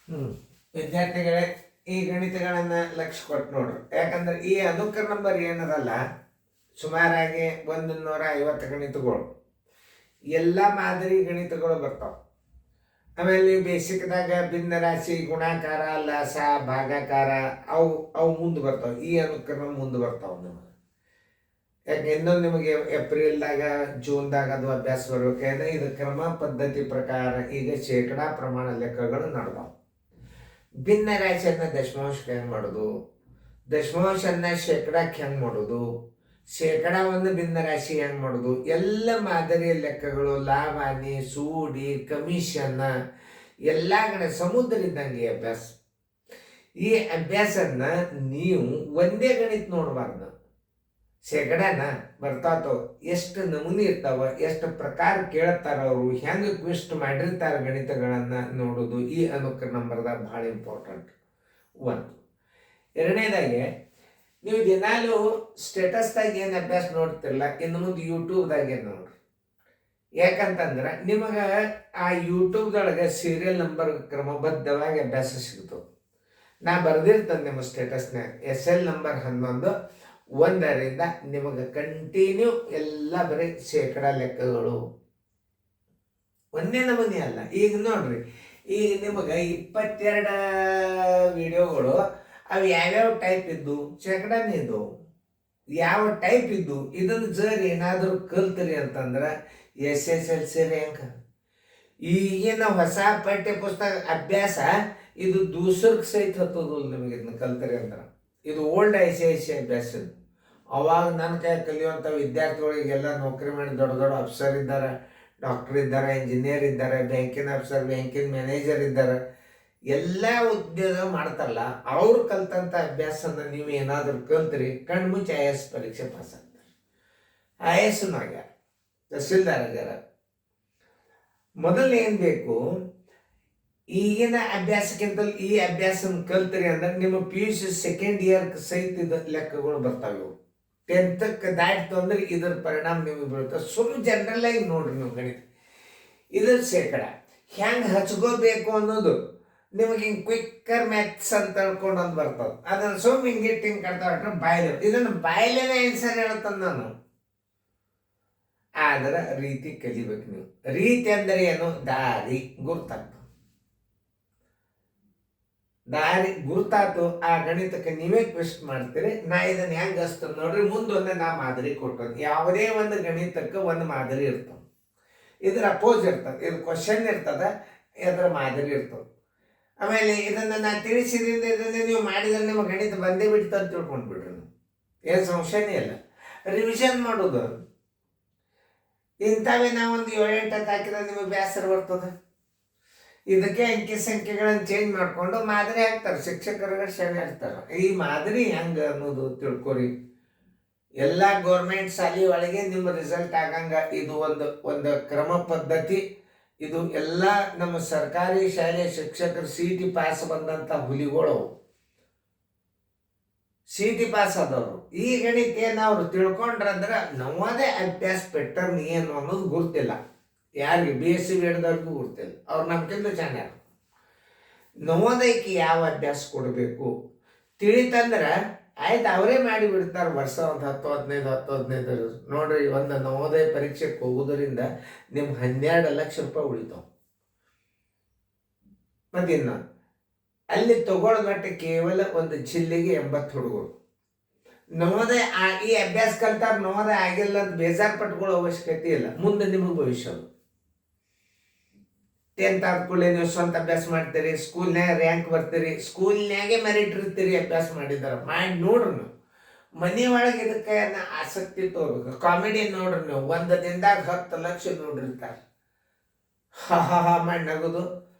ಹ್ಮ್ ವಿದ್ಯಾರ್ಥಿಗಳೇ, ಈ ಗಣಿತಗಳನ್ನ ಲಕ್ಷ್ಯ ಕೊಟ್ಟು ನೋಡ್ರಿ. ಯಾಕಂದ್ರೆ ಈ ಅನುಕ್ರಮ ನಂಬರ್ ಏನದಲ್ಲ, ಸುಮಾರಾಗಿ 150 ಗಣಿತಗಳು, ಎಲ್ಲ ಮಾದರಿ ಗಣಿತಗಳು ಬರ್ತಾವ. ಆಮೇಲೆ ನೀವು ಬೇಸಿಕ್ದಾಗ ಭಿನ್ನ ರಾಶಿ, ಗುಣಾಕಾರ, ಲಾಸ, ಭಾಗಾಕಾರ ಅವು ಅವು ಮುಂದೆ ಬರ್ತಾವೆ. ಈ ಅನುಕ್ರಮ ಮುಂದೆ ಬರ್ತಾವೆ ನಿಮಗೆ. ಯಾಕೆ ಇನ್ನೊಂದು ನಿಮಗೆ ಏಪ್ರಿಲ್ದಾಗ ಜೂನ್ದಾಗ ಅದು ಅಭ್ಯಾಸ ಬರ್ಬೇಕಾದ್ರೆ ಇದು ಕ್ರಮ ಪದ್ಧತಿ ಪ್ರಕಾರ ಈಗ ಶೇಕಡಾ ಪ್ರಮಾಣ ಲೆಕ್ಕಗಳು ನಡೆದಾವ. ಭಿನ್ನ ರಾಶಿಯನ್ನ ದಶಮಾಂಶಕ್ಕೆ ಹೆಂಗೆ ಮಾಡೋದು, ದಶಮಾಂಶನ್ನ ಶೇಕಡಾಕ್ಕೆ ಹೆಂಗೆ ಮಾಡೋದು, ಶೇಕಡಾವನ್ನು ಭಿನ್ನ ರಾಶಿ ಹೆಂಗೆ ಮಾಡೋದು, ಎಲ್ಲ ಮಾದರಿಯ ಲೆಕ್ಕಗಳು, ಲಾಭ ಹಾನಿ, ಸೂಡಿ, ಕಮಿಷನ್ ಎಲ್ಲ ಕಡೆ ಸಮುದ್ರ ಇದ್ದಂಗೆ ಅಭ್ಯಾಸ. ಈ ಅಭ್ಯಾಸನ್ನ ನೀವು ಒಂದೇ ಗಣಿತ ನೋಡಬಾರ್ದು. ಶೇಕಡಾನ ಬರ್ತಾತೋ, ಎಷ್ಟು ನಮೂನಿ ಇರ್ತಾವ, ಎಷ್ಟು ಪ್ರಕಾರ ಕೇಳ್ತಾರ, ಅವರು ಹೆಂಗೆ ಕ್ವಿಸ್ಟ್ ಮಾಡಿರ್ತಾರೆ ಗಣಿತಗಳನ್ನು ನೋಡೋದು ಈ ಅನುಕ್ರಮ ನಂಬರ್ದಾಗ ಭಾಳ ಇಂಪಾರ್ಟೆಂಟ್. ಒಂದು. ಎರಡನೇದಾಗೆ ನೀವು ದಿನಾಲೂ ಸ್ಟೇಟಸ್ದಾಗ ಏನು ಅಭ್ಯಾಸ ನೋಡ್ತಿರಲ್ಲ, ಇನ್ನು ಮುಂದೆ ಯೂಟ್ಯೂಬ್ದಾಗ ಏನು ನೋಡ್ರಿ. ಯಾಕಂತಂದ್ರೆ ನಿಮಗೆ ಆ ಯೂಟ್ಯೂಬ್ದೊಳಗೆ ಸೀರಿಯಲ್ ನಂಬರ್ ಕ್ರಮಬದ್ಧವಾಗಿ ಅಭ್ಯಾಸ ಸಿಗ್ತದೆ. ನಾ ಬರೆದಿರ್ತೇನೆ ನಿಮ್ಮ ಸ್ಟೇಟಸ್ನಾಗ SL ನಂಬರ್ 11 1ರಿಂದ ನಿಮಗೆ ಕಂಟಿನ್ಯೂ ಎಲ್ಲ ಬರೀ ಶೇಕಡಾ ಲೆಕ್ಕಗಳು, ಒಂದೇ ನಮೂನಿ ಅಲ್ಲ. ಈಗ ನೋಡ್ರಿ, ಈಗ ನಿಮಗೆ 22 ವಿಡಿಯೋಗಳು, ಅವು ಯಾವ್ಯಾವ ಟೈಪ್ ಇದ್ದು ಶೇಕಡಾನೇ ಇದ್ದವು, ಯಾವ ಟೈಪ್ ಇದ್ದು. ಇದನ್ನು ಜರ್ ಏನಾದರೂ ಕಲ್ತ್ರಿ ಅಂತಂದ್ರೆ SSLC ರ್ಯಾಂಕ್. ಈಗಿನ ಹೊಸ ಪಠ್ಯ ಪುಸ್ತಕ ಅಭ್ಯಾಸ ಇದು ದೂಸರ್ಗೆ ಸಹಿತ ಹತ್ತೋದಿಲ್ಲ ನಿಮಗೆ ಇದನ್ನ ಕಲ್ತರಿ ಅಂದ್ರೆ. ಇದು ಓಲ್ಡ್ ICIC ಅಭ್ಯಾಸ. ಅವಾಗ ನನ್ನ ಕೈ ಕಲಿಯುವಂಥ ವಿದ್ಯಾರ್ಥಿಗಳಿಗೆಲ್ಲ ನೌಕರಿ ಮಾಡಿ ದೊಡ್ಡ ದೊಡ್ಡ ಅಫ್ಸರ್ ಇದ್ದಾರೆ, ಡಾಕ್ಟರ್ ಇದ್ದಾರೆ, ಇಂಜಿನಿಯರ್ ಇದ್ದಾರೆ, ಬ್ಯಾಂಕಿನ ಅಫ್ಸರ್, ಬ್ಯಾಂಕಿನ ಮ್ಯಾನೇಜರ್ ಇದ್ದಾರೆ, ಎಲ್ಲ ಉದ್ಯೋಗ ಮಾಡ್ತಾರಲ್ಲ, ಅವ್ರು ಕಲ್ತಂಥ ಅಭ್ಯಾಸನ ನೀವು ಏನಾದರೂ ಕಲ್ತ್ರಿ ಕಣ್ಮುಚ್ಚಿ IAS ಪರೀಕ್ಷೆ ಪಾಸ್ ಆಗ್ತಾರೆ. IASನೂ ಆಗ್ಯಾರ, ತಹಸೀಲ್ದಾರ್ ಆಗ್ಯಾರ. ಮೊದಲು ಏನು ಬೇಕು, ಈಗಿನ ಅಭ್ಯಾಸಕ್ಕಿಂತಲೂ ಈ ಅಭ್ಯಾಸನ ಕಲ್ತ್ರಿ ಅಂದ್ರೆ ನಿಮ್ಮ PUC ಸೆಕೆಂಡ್ ಇಯರ್ ಸಹಿತ ಇದು ಲೆಕ್ಕಗಳು ಬರ್ತಾವೆ. 10ಕ್ಕೆ ದಾಟಿತು ಅಂದ್ರೆ ಇದ್ರ ಪರಿಣಾಮ ನಿಮಗೆ ಬೀಳುತ್ತೆ. ಸುಮ್ಮನೆ ಜನರಲ್ ಆಗಿ ನೋಡ್ರಿ ನೀವು ಗಣಿತ. ಇದ್ರ ಶೇಕಡ ಹೆಂಗೆ ಹಚ್ಕೋಬೇಕು ಅನ್ನೋದು ನಿಮಗೆ ಹಿಂಗೆ ಕ್ವಿಕ್ಕರ್ ಮ್ಯಾಥ್ಸ್ ಅಂತ ಹೇಳ್ಕೊಂಡು ಒಂದು ಬರ್ತದೆ. ಅದನ್ನು ಸುಮ್ಮನೆ ಹಿಂಗಿಟ್ಟು ಹಿಂಗೆ ಕಟ್ತಾ ಬಾಯ್ಲೆ, ಇದನ್ನು ಬಾಯ್ಲೇನೆ ಆನ್ಸರ್ ಹೇಳ್ತಾನೆ ನಾನು. ಆದ್ರೆ ರೀತಿ ಕಲಿಬೇಕು ನೀವು. ರೀತಿ ಅಂದರೆ ಏನು, ದಾರಿ ಗುರ್ತಾಗ್ತದೆ. ದಾರಿ ಗುರ್ತಾತು, ಆ ಗಣಿತಕ್ಕೆ ನೀವೇ ಕ್ವೆಸ್ಟ್ ಮಾಡ್ತೀರಿ. ನಾ ಇದನ್ನು ಹೆಂಗೆ ಹಚ್ತದೆ ನೋಡ್ರಿ. ಮುಂದೊಂದು ನಾ ಮಾದರಿ ಕೊಟ್ಟದ್ದು. ಯಾವುದೇ ಒಂದು ಗಣಿತಕ್ಕೆ ಒಂದು ಮಾದರಿ ಇರ್ತದೆ, ಇದ್ರ ಅಪೋಸ್ ಇರ್ತದೆ, ಇದು ಕ್ವಶನ್ ಇರ್ತದೆ, ಇದರ ಮಾದರಿ ಇರ್ತದೆ. ಆಮೇಲೆ ಇದನ್ನು ನಾ ತಿಳಿಸಿದ್ರಿಂದ ಇದನ್ನು ನೀವು ಮಾಡಿದ್ರೆ ನಿಮ್ಮ ಗಣಿತ ಬಂದೇ ಬಿಡ್ತು ಅಂತ ತಿಳ್ಕೊಂಡು ಬಿಡ್ರಿ. ಏನು ಸಂಶಯನೇ ಇಲ್ಲ. ರಿವಿಷನ್ ಮಾಡೋದು ಇಂಥವೇ ನಾವೊಂದು 7-8 ಹಾಕಿದ್ರೆ ನಿಮಗೆ ಬೇಸರ ಬರ್ತದೆ. ಇದಕ್ಕೆ ಅಂಕಿ ಸಂಖ್ಯೆಗಳನ್ನು ಚೇಂಜ್ ಮಾಡಿಕೊಂಡು ಮಾದರಿ ಹಾಕ್ತಾರೆ. ಶಿಕ್ಷಕರಿಗೆ ಶಾಲೆ ಹಾಕ್ತಾರೆ. ಈ ಮಾದರಿ ಹೆಂಗೆ ಅನ್ನೋದು ತಿಳ್ಕೊರಿ. ಎಲ್ಲ ಗೌರ್ಮೆಂಟ್ ಶಾಲೆ ಒಳಗೆ ನಿಮ್ಮ ರಿಸಲ್ಟ್ ಆಗಂಗ ಇದು ಒಂದು ಕ್ರಮ ಪದ್ಧತಿ. ಇದು ಎಲ್ಲ ನಮ್ಮ ಸರ್ಕಾರಿ ಶಾಲೆ ಶಿಕ್ಷಕರು CET ಪಾಸ್ ಬಂದಂಥ ಹುಲಿಗಳು, CET ಪಾಸ್ ಆದವರು. ಈ ಗಣಿತ ನಾವು ತಿಳ್ಕೊಂಡ್ರಂದ್ರೆ ನಮ್ಮದೇ ಅಭ್ಯಾಸ ಪ್ಯಾಟರ್ನ್ ಏನು ಅನ್ನೋದು ಗುರ್ತಿಲ್ಲ. ಯಾರಿಗೆ BSc ಬೇಡದವ್ರಿಗೂ ಗುರ್ತಿಲ್ಲ. ಅವ್ರು ನಮ್ಗಿಂತ ಚೆನ್ನಾಗಿ ನವೋದಯಕ್ಕೆ ಯಾವ ಅಭ್ಯಾಸ ಕೊಡಬೇಕು ತಿಳಿತಂದ್ರೆ ಆಯ್ತು, ಅವರೇ ಮಾಡಿ ಬಿಡ್ತಾರೆ. ವರ್ಷ ಒಂದು 10-15 ನೋಡ್ರಿ. ಒಂದು ನವೋದಯ ಪರೀಕ್ಷೆಗೆ ಹೋಗೋದ್ರಿಂದ ನಿಮ್ಗೆ 12 ಲಕ್ಷ ರೂಪಾಯಿ ಉಳಿತಾವ. ಮತ್ತಿನ್ನು ಅಲ್ಲಿ ತಗೊಳ್ಗಟ್ಟೆ ಕೇವಲ ಒಂದು ಜಿಲ್ಲೆಗೆ 80 ಹುಡುಗರು. ನವೋದಯ ಈ ಅಭ್ಯಾಸ ಕಲ್ತಾರ, ನವೋದಯ ಆಗಿಲ್ಲ ಅಂತ ಬೇಜಾರು ಪಟ್ಕೊಳ್ಳೋ ಅವಶ್ಯಕತೆ ಇಲ್ಲ. ಮುಂದೆ ನಿಮಗೆ ಭವಿಷ್ಯ. 10th ಆದ ಕೂಡಲೇ ನೀವು ಸ್ವಂತ ಅಭ್ಯಾಸ ಮಾಡ್ತೀರಿ, ಸ್ಕೂಲ್ನಾಗ ರ್ಯಾಂಕ್ ಬರ್ತೀರಿ, ಸ್ಕೂಲ್ನಾಗೆ ಮೆರಿಟ್ ಇರ್ತೀರಿ. ಅಭ್ಯಾಸ ಮಾಡಿದಾರೆ ಮಾಡಿ ನೋಡ್ರಿ. ನೀವು ಮನೆ ಒಳಗೆ ಇದಕ್ಕೆ ಆಸಕ್ತಿ ತೋರ್ಬೇಕು. ಕಾಮಿಡಿ ನೋಡ್ರಿ. ನೀವು ಒಂದು ದಿನದಾಗ 10 ಲಕ್ಷ ನೋಡಿರ್ತಾರೆ. ಹಾ ಮಾಡಿ ನಗೋದು,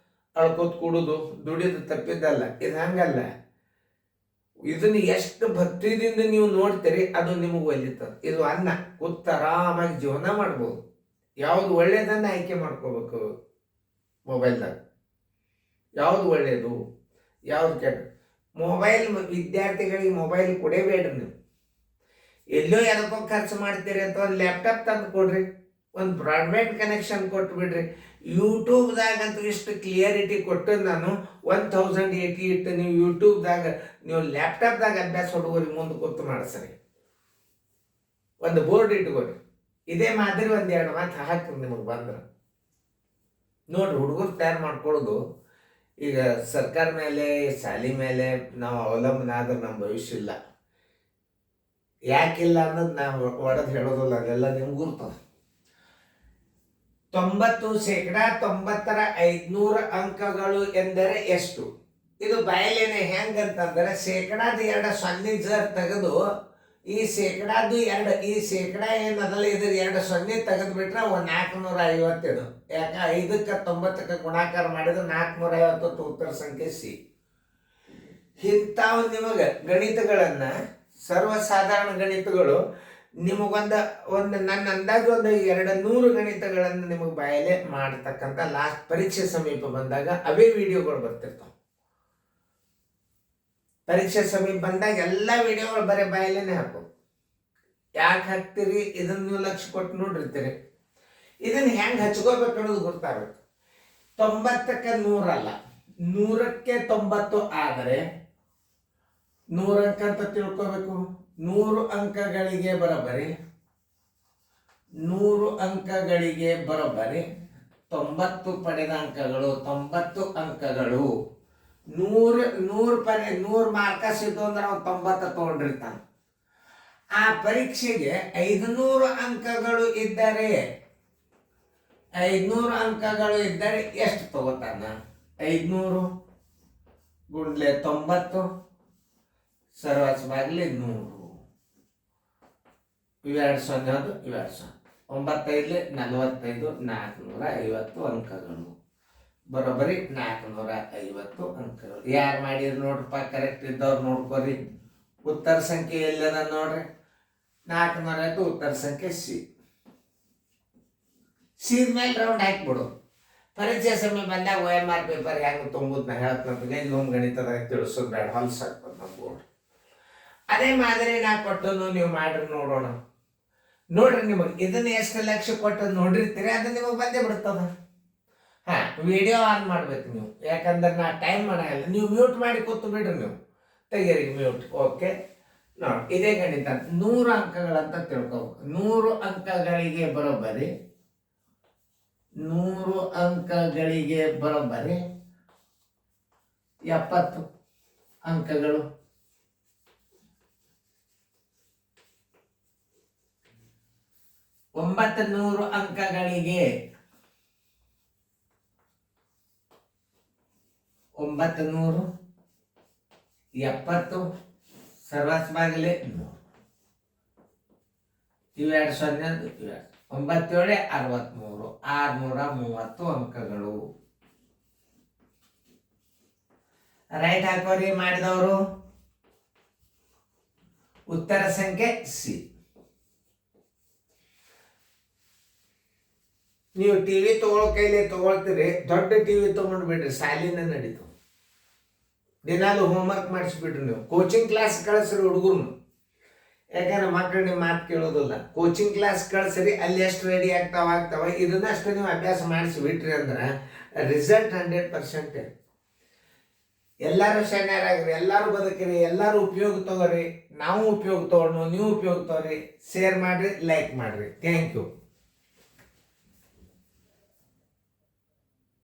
ಅಳ್ಕೋತ್ ಕೂಡುದು, ದುಡಿದು ತಪ್ಪಿದ್ದಲ್ಲ. ಇದು ಹಂಗಲ್ಲ. ಇದನ್ನು ಎಷ್ಟು ಭಕ್ತಿದಿಂದ ನೀವು ನೋಡ್ತೀರಿ ಅದು ನಿಮಗೆ ಒಲಿತದೆ. ಇದು ಅನ್ನ ಕೂತು ಆರಾಮಾಗಿ ಜೀವನ ಮಾಡ್ಬೋದು. ಯಾವುದು ಒಳ್ಳೇದನ್ನ ಆಯ್ಕೆ ಮಾಡ್ಕೋಬೇಕು. ಮೊಬೈಲ್ದಾಗ ಯಾವುದು ಒಳ್ಳೆಯದು, ಯಾವುದು ಕೆಟ್ಟ. ಮೊಬೈಲ್ ವಿದ್ಯಾರ್ಥಿಗಳಿಗೆ ಮೊಬೈಲ್ ಕೊಡೇಬೇಡ್ರಿ. ನೀವು ಎಲ್ಲೋ ಎದಕ್ಕೋ ಖರ್ಚು ಮಾಡ್ತೀರಿ ಅಂತ ಒಂದು ಲ್ಯಾಪ್ಟಾಪ್ ತಂದು ಕೊಡ್ರಿ, ಒಂದು ಬ್ರಾಡ್ಬ್ಯಾಂಡ್ ಕನೆಕ್ಷನ್ ಕೊಟ್ಟು ಬಿಡ್ರಿ. ಯೂಟ್ಯೂಬ್ದಾಗಂತೂ ಇಷ್ಟು ಕ್ಲಿಯರಿಟಿ ಕೊಟ್ಟು ನಾನು 1080 ಇಟ್ಟು ನೀವು ಯೂಟ್ಯೂಬ್ದಾಗ ನೀವು ಲ್ಯಾಪ್ಟಾಪ್ದಾಗ ಅಭ್ಯಾಸ ಹುಡುಗರಿಗೆ ಮುಂದೆ ಕೂತು ಮಾಡಿಸ್ರಿ. ಒಂದು ಬೋರ್ಡ್ ಇಟ್ಕೊರಿ, ಇದೇ ಮಾದರಿ ಒಂದೆರಡು ಮಾತು ಹಾಕ್ರಿ ನಿಮಗೆ ಬಂದ್ರೆ ನೋಡ್ರಿ. ಹುಡುಗರು ತಯಾರು ಮಾಡ್ಕೊಳ್ಳೋದು ಈಗ ಸರ್ಕಾರ ಮೇಲೆ ಶಾಲೆ ಮೇಲೆ ನಾವು ಅವಲಂಬನೆ ಆದ್ರೆ ನಮ್ಮ ಭವಿಷ್ಯ ಇಲ್ಲ. ಯಾಕಿಲ್ಲ ಅನ್ನೋದು ನಾವು ಒಡೆದು ಹೇಳೋದಿಲ್ಲ, ಅದೆಲ್ಲ ನಿಮ್ಗೆ ಗುರ್ತದೆ. 90% ಅಂಕಗಳು ಎಂದರೆ ಎಷ್ಟು? ಇದು ಬಯಲೇನೆ ಹೆಂಗಂತಂದ್ರೆ ಶೇಕಡಾದ 2 ತೆಗೆದು ಈ ಶೇಕಡಾದು 2 ಈ ಶೇಕಡ ಏನದಲ್ಲ ಇದ್ರ 2 0 ತೆಗೆದು ಬಿಟ್ರೆ 450 ಇದು. ಯಾಕೆ 5ಕ್ಕೆ 90ಕ್ಕೆ ಗುಣಾಕಾರ ಮಾಡಿದ್ರೆ 450 ಉತ್ತರ ಸಂಖ್ಯೆ ಸಿ. ಇಂಥವು ನಿಮಗೆ ಗಣಿತಗಳನ್ನ ಸರ್ವಸಾಧಾರಣ ಗಣಿತಗಳು ನಿಮಗೊಂದು ನನ್ನ ಅಂದಾಜು ಒಂದು 200 ಗಣಿತಗಳನ್ನು ನಿಮಗೆ ಬಾಯಲೆ ಮಾಡತಕ್ಕಂಥ ಲಾಸ್ಟ್ ಪರೀಕ್ಷೆ ಸಮೀಪ ಬಂದಾಗ ಅವೇ ವಿಡಿಯೋಗಳು ಬರ್ತಿರ್ತಾವೆ. ಪರೀಕ್ಷೆ ಸಮೀಪ ಬಂದಾಗ ಎಲ್ಲ ವಿಡಿಯೋಗಳು ಬರೀ ಬಾಯಲೇನೆ ಹಾಕೋದು. ಯಾಕೆ ಹಾಕ್ತೀರಿ? ಇದನ್ನ ನೀವು ಲಕ್ಷ್ಯ ಕೊಟ್ಟು ನೋಡಿರ್ತೀರಿ. ಇದನ್ನು ಹೆಂಗೆ ಹಚ್ಕೋಬೇಕು ಅನ್ನೋದು ಗೊತ್ತಾಗಬೇಕು. 90ಕ್ಕೆ 100 ಅಲ್ಲ, 100ಕ್ಕೆ 90 ಆದರೆ 100 ಅಂಕ ಅಂತ ತಿಳ್ಕೋಬೇಕು. 100 ಅಂಕಗಳಿಗೆ ಬರೋಬ್ಬರಿ 100 ಅಂಕಗಳಿಗೆ ಬರೋಬ್ಬರಿ 90 ಪಡೆದ ಅಂಕಗಳು 90 ಅಂಕಗಳು. 100 ಮಾರ್ಕಸ್ ಇದ್ದು ಅಂದ್ರೆ ನಾವು 90 ತಗೊಂಡಿರ್ತಾನೆ. ಆ ಪರೀಕ್ಷೆಗೆ 500 ಅಂಕಗಳು ಇದ್ದರೆ 500 ಅಂಕಗಳು ಇದ್ದರೆ ಎಷ್ಟು ತಗೋತಾನ? 500 ಗುಂಡ್ಲೆ 90 ಸರ್ವಸವಾಗಿ 100. ಇವೆರಡು 0 ಅದು ಇವೆರಡು 0. 9 45 450 ಅಂಕಗಳು ಬರೋಬ್ಬರಿ 450 ಅಂಕಗಳು. ಯಾರು ಮಾಡಿರಿ ನೋಡ್ರಪ್ಪ, ಕರೆಕ್ಟ್ ಇದ್ದವ್ರು ನೋಡ್ಕೊರಿ. ಉತ್ತರ ಸಂಖ್ಯೆ ಎಲ್ಲದ ನೋಡ್ರಿ, 450 ಉತ್ತರ ಸಂಖ್ಯೆ ಸಿ. ಸೀದ ಮೇಲೆ ರೌಂಡ್ ಹಾಕಿಬಿಡು. ಪರೀಕ್ಷೆ ಸಮಯ ಬಂದಾಗ OMR ಪೇಪರ್ ಹೆಂಗೆ ತುಂಬುದು ನಾ ಹೇಳ್ತಂದ್ರೆ ಇಲ್ಲಿ ಗಣಿತದಾಗ ತಿಳಿಸೋದು ಬೇಡ, ಹೊಲ್ಸಾಗ್ತದೆ ನಮ್ಮ ಬೋರ್ಡ್. ಅದೇ ಮಾದರಿ ನಾ ಕೊಟ್ಟು ನೀವು ಮಾಡ್ರಿ ನೋಡೋಣ. ನೋಡ್ರಿ ನಿಮಗೆ ಇದನ್ನ ಎಷ್ಟು ಲಕ್ಷ ಕೊಟ್ಟು ನೋಡಿರ್ತೀರಿ ಅದು ನಿಮಗೆ ಬಂದೇ ಬಿಡ್ತದ. ವಿಡಿಯೋ ಆನ್ ಮಾಡ್ಬೇಕು ನೀವು, ಯಾಕಂದ್ರೆ ನಾ ಟೈಮ್ ಮಾಡಲ್ಲ. ನೀವು ಮ್ಯೂಟ್ ಮಾಡಿ ಕೂತು ಬಿಡ್ರಿ, ನೀವು ತೆಗೀರಿ ಮ್ಯೂಟ್. ಓಕೆ ನೋಡಿ, ಇದೇ ಗಣಿತ 100 ಅಂಕಗಳಂತ ತಿಳ್ಕೊಬೇಕು. 100 ಅಂಕಗಳಿಗೆ ಬರೋಬ್ಬರಿ 100 ಅಂಕಗಳಿಗೆ ಬರೋಬ್ಬರಿ 70 ಅಂಕಗಳು. 900 ಅಂಕಗಳಿಗೆ 900 70 ಸರ್ವಸ್ವಾಗಲೇ 100. ಇವೆರಡು 0 ಇವೆರಡು 97 63 630 ಅಂಕಗಳು. ರೈಟ್ ಹಾಕೋರಿ ಮಾಡಿದವರು. ಉತ್ತರ ಸಂಖ್ಯೆ ಸಿ. ನೀವು ಟಿವಿ ತಗೊಳ್ಳೋ ಕೈಲಿ ತಗೊಳ್ತೀರಿ, ದೊಡ್ಡ ಟಿವಿ ತಗೊಂಡು ಬಿಡ್ರಿ, ಶಾಲಿನ ನಡೀತು. ದಿನಾಲು ಹೋಮ್ವರ್ಕ್ ಮಾಡಿಸ್ಬಿಡ್ರಿ. ನೀವು ಕೋಚಿಂಗ್ ಕ್ಲಾಸ್ ಕಳಿಸ್ರಿ ಹುಡುಗರು, ಯಾಕಂದ್ರೆ ಮಕ್ಕಳು ನಿಮ್ಮ ಮಾತು ಕೇಳೋದಿಲ್ಲ. ಕೋಚಿಂಗ್ ಕ್ಲಾಸ್ ಕಳಿಸ್ರಿ, ಅಲ್ಲಿ ಎಷ್ಟು ರೆಡಿ ಆಗ್ತಾವ ಇದನ್ನಷ್ಟು ನೀವು ಅಭ್ಯಾಸ ಮಾಡಿಸ್ಬಿಟ್ರಿ ಅಂದ್ರೆ ರಿಸಲ್ಟ್ 100%. ಎಲ್ಲರೂ ಶಣ್ಯರಾಗ್ರಿ, ಎಲ್ಲರೂ ಬದುಕಿರಿ, ಎಲ್ಲರೂ ಉಪಯೋಗ ತಗೋರಿ. ನಾವು ಉಪಯೋಗ ತಗೊಳ್ಳೋಣ, ನೀವು ಉಪಯೋಗ ತಗೋರಿ. ಶೇರ್ ಮಾಡಿರಿ, ಲೈಕ್ ಮಾಡಿರಿ. Thank you.